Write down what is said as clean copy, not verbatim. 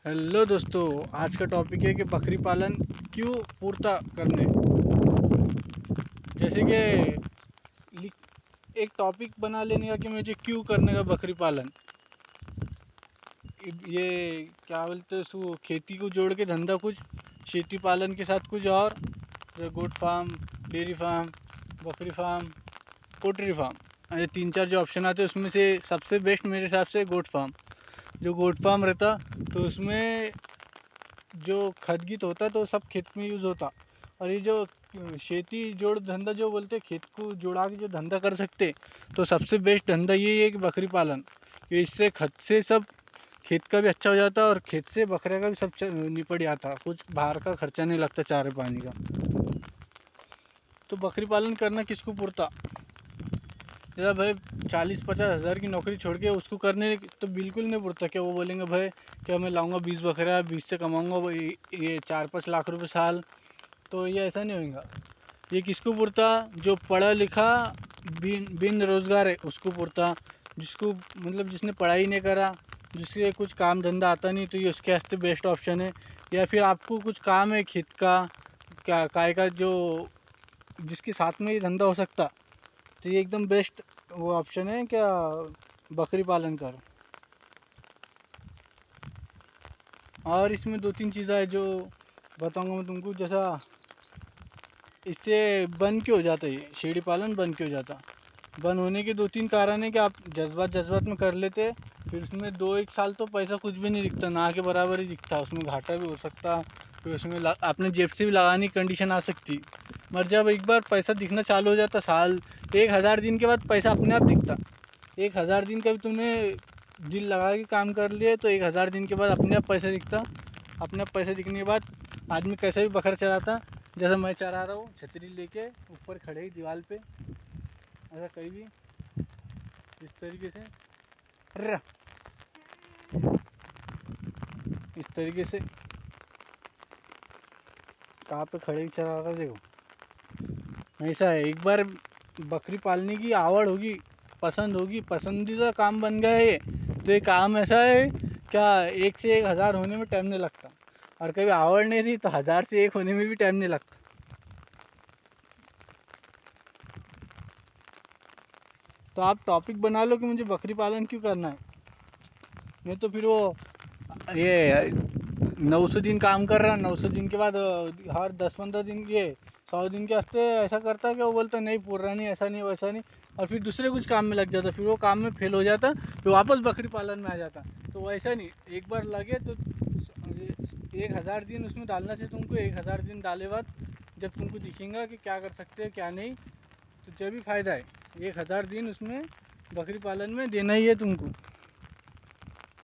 Hello दोस्तों, आज का टॉपिक है कि बकरी पालन क्यों पूर्ता करने। जैसे कि एक टॉपिक बना लेने का कि मुझे क्यों करने का बकरी पालन। ये क्या बोलते हैं उसको, खेती को जोड़ के धंधा कुछ, खेती पालन के साथ कुछ और, जैसे गोट फार्म, डेयरी फार्म, बकरी फार्म, पोल्ट्री फार्म। ये 3-4 जो ऑप्शन आते हैं उसमें से सबसे बेस्ट मेरे हिसाब से गोट फार्म। जो गोट फार्म रहता तो उसमें जो खदगीत होता तो सब खेत में यूज़ होता। और ये जो खेती जोड़ धंधा जो बोलते, खेत को जोड़ा के जो धंधा कर सकते, तो सबसे बेस्ट धंधा यही है कि बकरी पालन। कि इससे खत से सब खेत का भी अच्छा हो जाता और खेत से बकरे का भी सब निपट जाता, कुछ बाहर का खर्चा नहीं लगता चारे पानी का। तो बकरी पालन करना किसको पुरता। जैसा भाई 40-50 हज़ार की नौकरी छोड़ के उसको करने तो बिल्कुल नहीं पुरता। क्या वो बोलेंगे भाई क्या मैं लाऊंगा 20 बकरा, 20 से कमाऊंगा ये 4-5 लाख रुपए साल, तो ये ऐसा नहीं होगा। ये किसको पुरता, जो पढ़ा लिखा बिन रोजगार है उसको पुरता। जिसको मतलब जिसने पढ़ाई नहीं करा, जिसके कुछ काम धंधा आता नहीं, तो ये उसके वास्ते बेस्ट ऑप्शन है। या फिर आपको कुछ काम है खेत का, क्या काय का, जो जिसके साथ में ये धंधा हो सकता, तो ये एकदम बेस्ट वो ऑप्शन है क्या, बकरी पालन करो। और इसमें 2-3 चीज़ें है जो बताऊंगा मैं तुमको। जैसा इससे बंद क्यों हो जाता है, शेड़ी पालन बंद क्यों हो जाता। बंद होने के 2-3 कारण है कि आप जज्बात में कर लेते, फिर उसमें 2-1 साल तो पैसा कुछ भी नहीं दिखता, ना के बराबर ही दिखता, उसमें घाटा भी हो सकता। फिर उसमें अपने जेब से भी लगाने की कंडीशन आ सकती। मगर जब एक बार पैसा दिखना चालू हो जाता, साल 1000 दिन के बाद पैसा अपने आप दिखता। 1000 दिन का भी तुमने दिल लगा के काम कर लिए तो 1000 दिन के बाद अपने आप पैसा दिखता। अपने आप पैसा दिखने के बाद आदमी कैसे भी बकरा चराता, जैसा मैं चरा रहा हूँ छतरी लेके ऊपर खड़े ही दीवार पे, ऐसा कहीं भी इस तरीके से, इस तरीके से कहाँ पे खड़े ही चरा रहा, देखो ऐसा है। एक बार बकरी पालने की आवड़ होगी, पसंद होगी, पसंदीदा काम बन गया ये, तो ये काम ऐसा है क्या, 1 से 1000 होने में टाइम नहीं लगता। और कभी आवड़ नहीं रही तो 1000 से 1 होने में भी टाइम नहीं लगता। तो आप टॉपिक बना लो कि मुझे बकरी पालन क्यों करना है। नहीं तो फिर वो ये 900 दिन काम कर रहा, 900 दिन के बाद हर 10-15 दिन, ये 100 दिन के वास्ते ऐसा करता है कि वो बोलता नहीं पूर रहा, नहीं ऐसा नहीं वैसा नहीं, और फिर दूसरे कुछ काम में लग जाता, फिर वो काम में फेल हो जाता, फिर वापस बकरी पालन में आ जाता। तो वैसा नहीं, एक बार लगे तो 1000 दिन उसमें डालना चाहिए तुमको। 1000 दिन डाले बाद जब तुमको दिखेगा कि क्या कर सकते हैं क्या नहीं, तो जब भी फायदा है। 1000 दिन उसमें बकरी पालन में देना ही है तुमको।